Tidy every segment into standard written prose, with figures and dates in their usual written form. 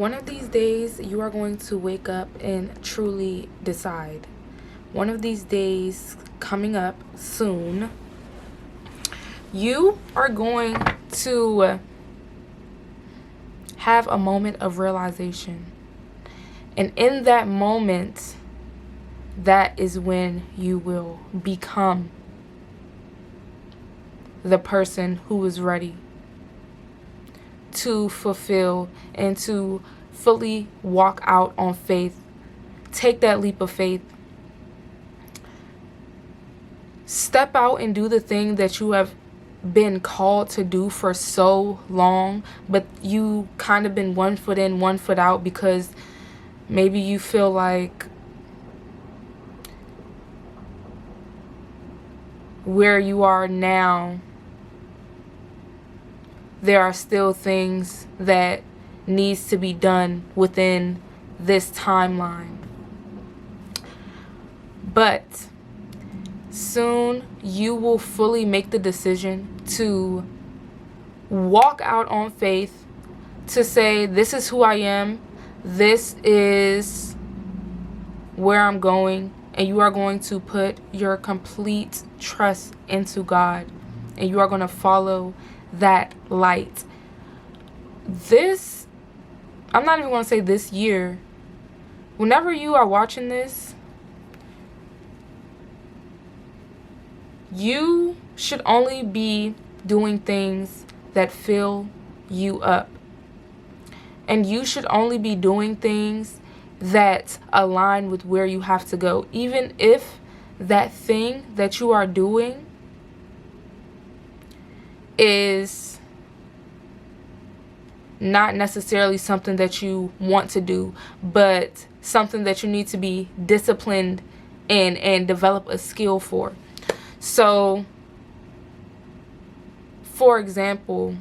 One of these days, you are going to wake up and truly decide. One of these days coming up soon, you are going to have a moment of realization. And in that moment, that is when you will become the person who is ready to fulfill and to fully walk out on faith. Take that leap of faith. Step out and do the thing that you have been called to do for so long, but you kind of been one foot in, one foot out because maybe you feel like where you are now, there are still things that needs to be done within this timeline. But soon you will fully make the decision to walk out on faith, to say, this is who I am, this is where I'm going, and you are going to put your complete trust into God, and you are going to follow that light. I'm not even going to say this year. Whenever you are watching this, you should only be doing things that fill you up. And you should only be doing things that align with where you have to go. Even if that thing that you are doing is not necessarily something that you want to do, but something that you need to be disciplined in and develop a skill for. So, for example,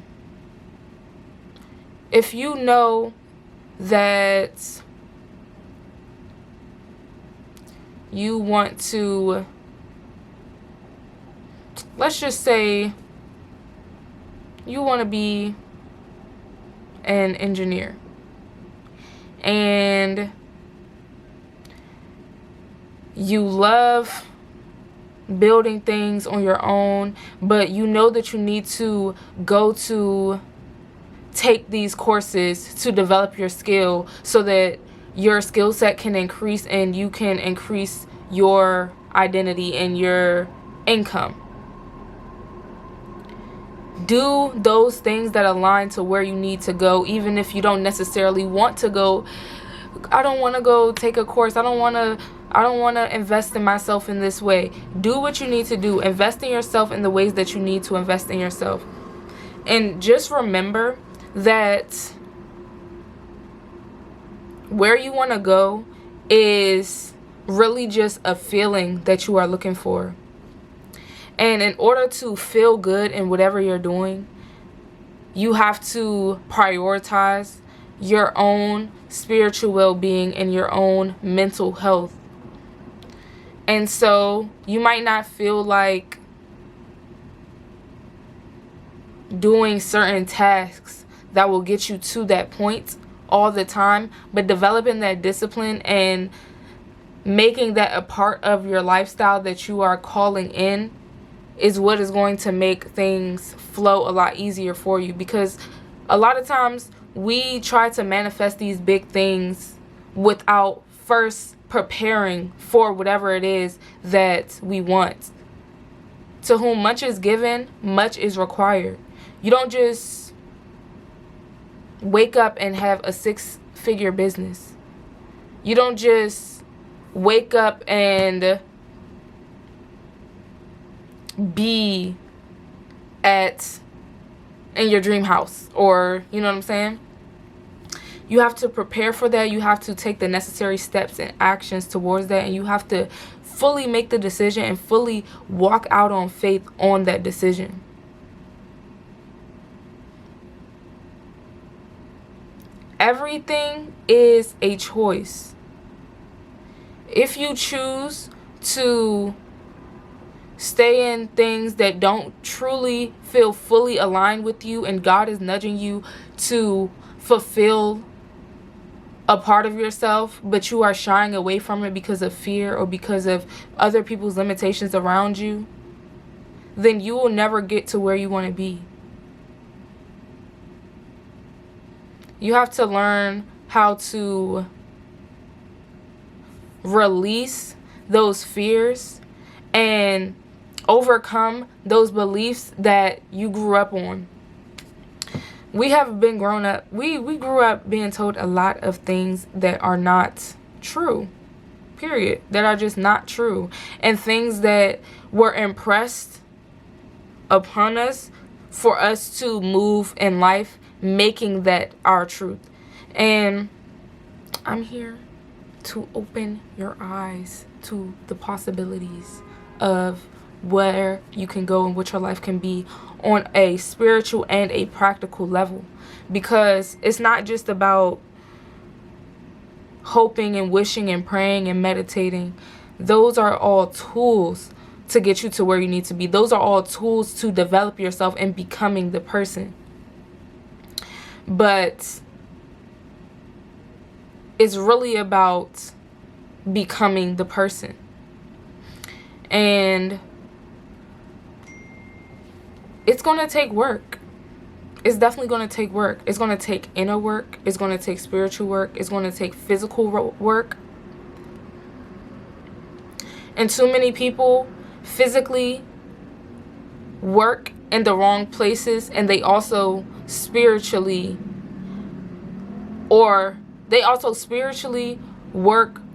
if you know that you want to, let's just say you want to be an engineer, and you love building things on your own, but you know that you need to go to take these courses to develop your skill so that your skill set can increase and you can increase your identity and your income. Do those things that align to where you need to go, even if you don't necessarily want to go. I don't want to go take a course. I don't want to invest in myself in this way. Do what you need to do. Invest in yourself in the ways that you need to invest in yourself. And just remember that where you want to go is really just a feeling that you are looking for. And in order to feel good in whatever you're doing, you have to prioritize your own spiritual well-being and your own mental health. And so you might not feel like doing certain tasks that will get you to that point all the time, but developing that discipline and making that a part of your lifestyle that you are calling in is what is going to make things flow a lot easier for you. Because a lot of times we try to manifest these big things without first preparing for whatever it is that we want. To whom much is given, much is required. You don't just wake up and have a 6-figure business. You don't just wake up and be in your dream house, or you know what I'm saying? You have to prepare for that. You have to take the necessary steps and actions towards that, and you have to fully make the decision and fully walk out on faith on that decision. Everything is a choice. If you choose to stay in things that don't truly feel fully aligned with you, and God is nudging you to fulfill a part of yourself, but you are shying away from it because of fear or because of other people's limitations around you, then you will never get to where you want to be. You have to learn how to release those fears and overcome those beliefs that you grew up on. We have been grown up, we grew up being told a lot of things that are not true, period, that are just not true, and things that were impressed upon us for us to move in life, making that our truth. And I'm here to open your eyes to the possibilities of where you can go and what your life can be on a spiritual and a practical level, because it's not just about hoping and wishing and praying and meditating. Those are all tools to get you to where you need to be. Those are all tools to develop yourself and becoming the person. But it's really about becoming the person. And it's going to take work. It's definitely going to take work. It's going to take inner work. It's going to take spiritual work. It's going to take physical work. And too many people physically work in the wrong places, and they also spiritually work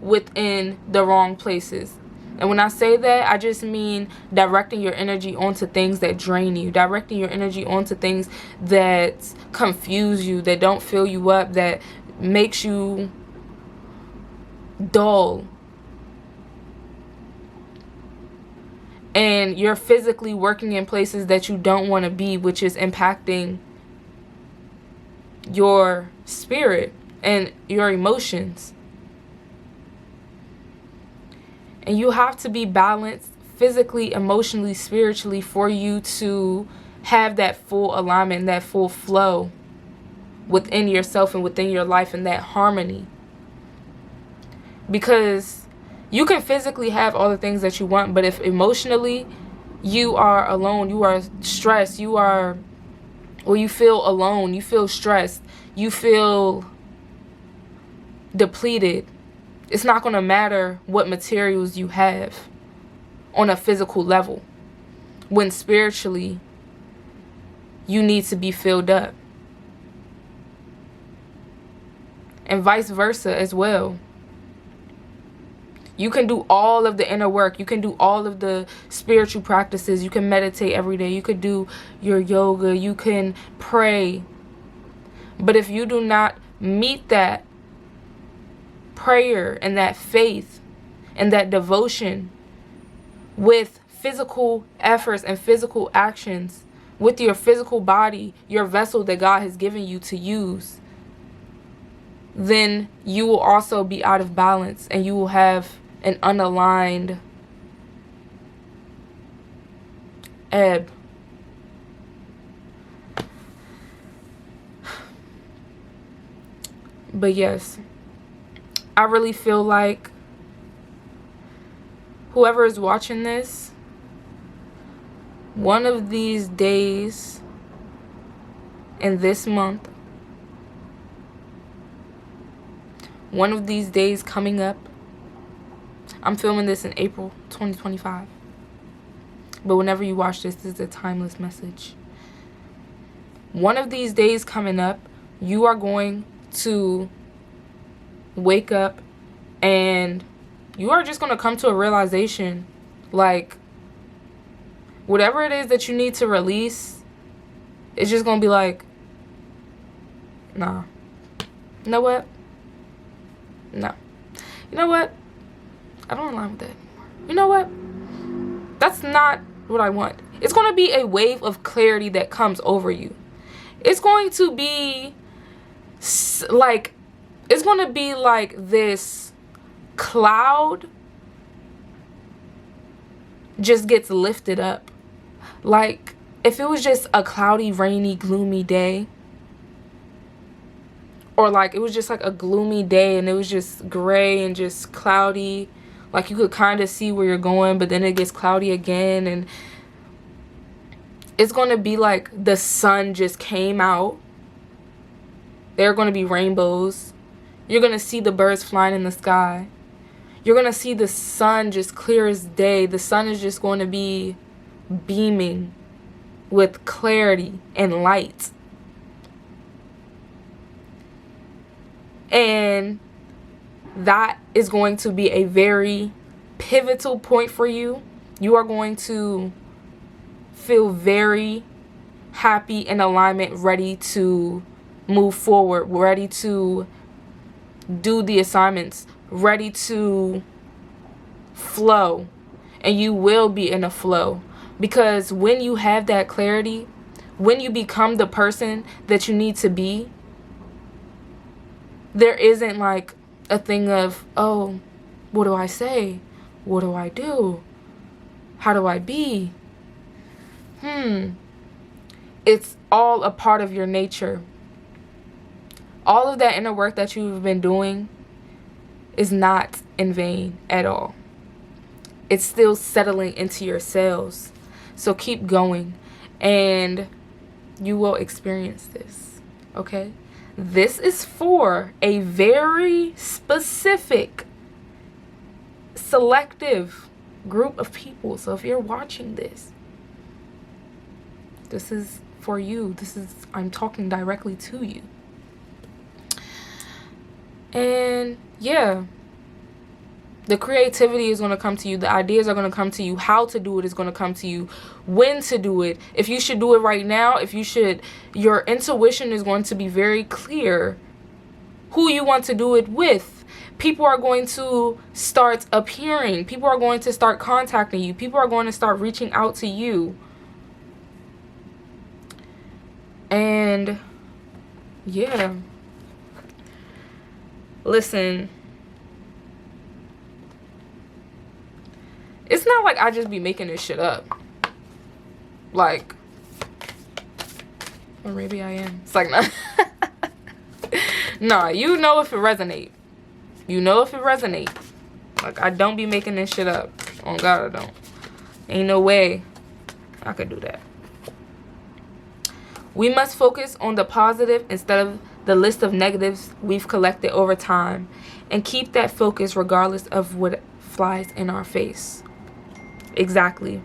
within the wrong places. And when I say that, I just mean directing your energy onto things that drain you, directing your energy onto things that confuse you, that don't fill you up, that makes you dull. And you're physically working in places that you don't want to be, which is impacting your spirit and your emotions. And you have to be balanced physically, emotionally, spiritually for you to have that full alignment, that full flow within yourself and within your life, and that harmony. Because you can physically have all the things that you want, but if emotionally you are alone, you are stressed, you feel alone, you feel stressed, you feel depleted, it's not going to matter what materials you have on a physical level, when spiritually you need to be filled up. And vice versa as well. You can do all of the inner work. You can do all of the spiritual practices. You can meditate every day. You could do your yoga. You can pray. But if you do not meet that prayer and that faith and that devotion with physical efforts and physical actions, with your physical body, your vessel that God has given you to use, then you will also be out of balance, and you will have an unaligned ebb. But yes, I really feel like whoever is watching this, one of these days in this month, one of these days coming up, I'm filming this in April 2025. But whenever you watch this, this is a timeless message. One of these days coming up, you are going to wake up and you are just going to come to a realization, like, whatever it is that you need to release, it's just going to be like, nah. You know what? No. You know what? I don't align with that anymore. You know what? That's not what I want. It's going to be a wave of clarity that comes over you. It's going to be like, it's going to be like this cloud just gets lifted up. Like, if it was just a cloudy, rainy, gloomy day, or like it was just like a gloomy day and it was just gray and just cloudy, like you could kind of see where you're going, but then it gets cloudy again, and it's going to be like the sun just came out. There are going to be rainbows. You're going to see the birds flying in the sky. You're going to see the sun just clear as day. The sun is just going to be beaming with clarity and light. And that is going to be a very pivotal point for you. You are going to feel very happy, in alignment, ready to move forward, ready to do the assignments, ready to flow. And you will be in a flow, because when you have that clarity, when you become the person that you need to be, there isn't like a thing of, oh, what do I say? What do I do? How do I be? It's all a part of your nature. All of that inner work that you've been doing is not in vain at all. It's still settling into your cells. So keep going, and you will experience this, okay? This is for a very specific, selective group of people. So if you're watching this, this is for you. I'm talking directly to you. And yeah, the creativity is going to come to you. The ideas are going to come to you. How to do it is going to come to you. When to do it. If you should do it right now. Your intuition is going to be very clear who you want to do it with. People are going to start appearing. People are going to start contacting you. People are going to start reaching out to you. And yeah. Listen. It's not like I just be making this shit up. Like, or maybe I am. It's like, nah. Nah, you know if it resonate. You know if it resonate. Like, I don't be making this shit up. Oh God, I don't. Ain't no way I could do that. We must focus on the positive instead of the list of negatives we've collected over time, and keep that focus regardless of what flies in our face. Exactly.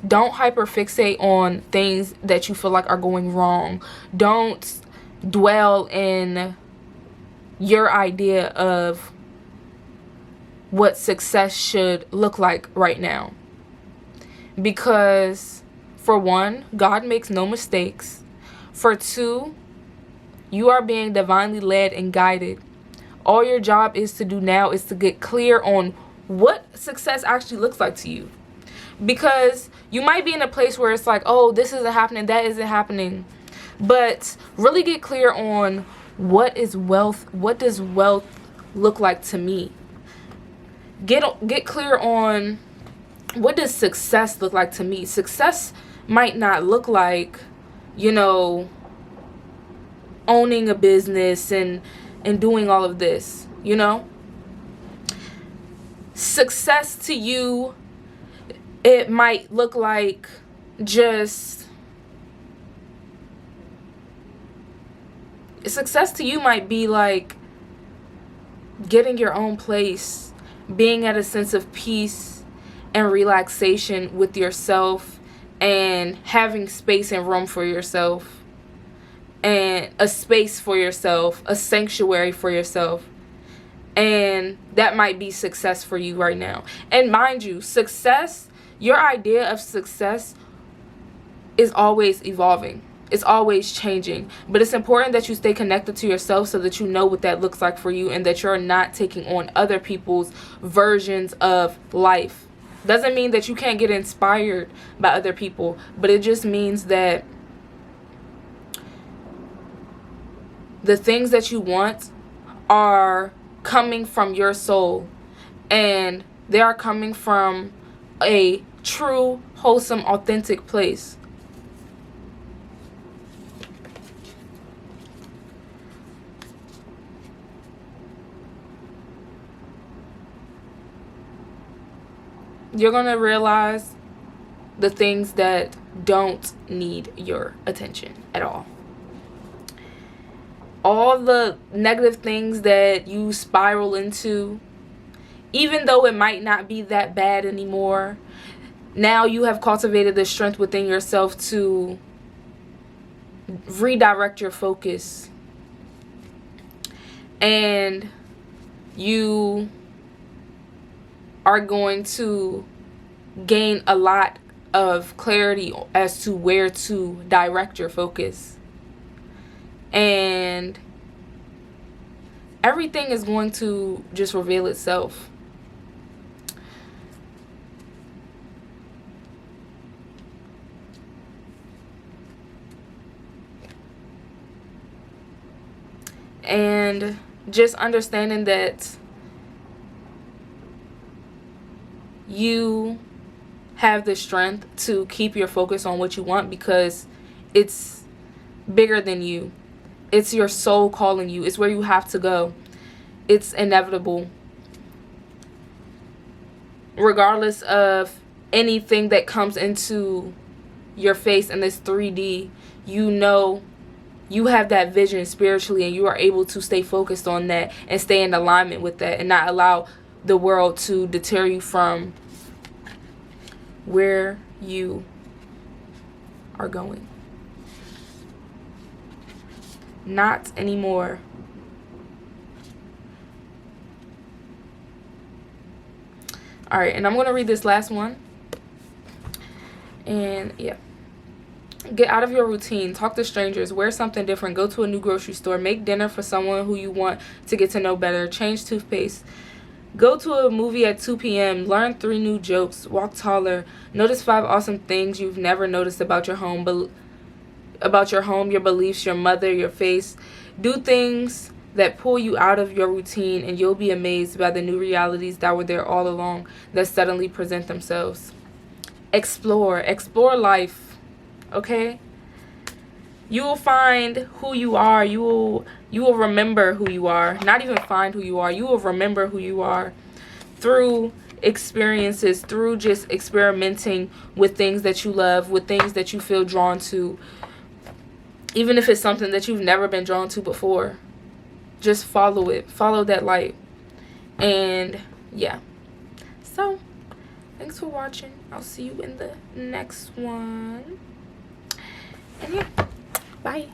Don't hyperfixate on things that you feel like are going wrong. Don't dwell in your idea of what success should look like right now. Because, for one, God makes no mistakes. For two, you are being divinely led and guided. All your job is to do now is to get clear on what success actually looks like to you. Because you might be in a place where it's like, oh, this isn't happening, that isn't happening. But really get clear on what is wealth. What does wealth look like to me? Get clear on what does success look like to me. Success might not look like, owning a business and doing all of this, Success to you, it might look like success to you might be like getting your own place, being at a sense of peace and relaxation with yourself, and having space and room for yourself, and a space for yourself, a sanctuary for yourself. And that might be success for you right now. And mind you, success, your idea of success is always evolving. It's always changing. But it's important that you stay connected to yourself so that you know what that looks like for you, and that you're not taking on other people's versions of life. Doesn't mean that you can't get inspired by other people, but it just means that the things that you want are coming from your soul, and they are coming from a true, wholesome, authentic place. you're going to realize the things that don't need your attention at all. All the negative things that you spiral into, even though it might not be that bad anymore, now you have cultivated the strength within yourself to redirect your focus. And you are going to gain a lot of clarity as to where to direct your focus. And everything is going to just reveal itself. And just understanding that you have the strength to keep your focus on what you want, because it's bigger than you. It's your soul calling you. It's where you have to go. It's inevitable. Regardless of anything that comes into your face in this 3D, you know you have that vision spiritually, and you are able to stay focused on that and stay in alignment with that, and not allow the world to deter you from where you are going. Not anymore. Alright, and I'm going to read this last one. And yeah. Get out of your routine. Talk to strangers. Wear something different. Go to a new grocery store. Make dinner for someone who you want to get to know better. Change toothpaste. Go to a movie at 2 p.m. Learn 3 new jokes. Walk taller. Notice 5 awesome things you've never noticed about your home. Your beliefs, your mother, your face. Do things that pull you out of your routine, and you'll be amazed by the new realities that were there all along that suddenly present themselves. Explore life. Okay? You will find who you are. You will remember who you are. Not even find who you are. You will remember who you are through experiences, through just experimenting with things that you love, with things that you feel drawn to. Even if it's something that you've never been drawn to before, just follow it. Follow that light. And yeah. So, thanks for watching. I'll see you in the next one. And yeah, bye.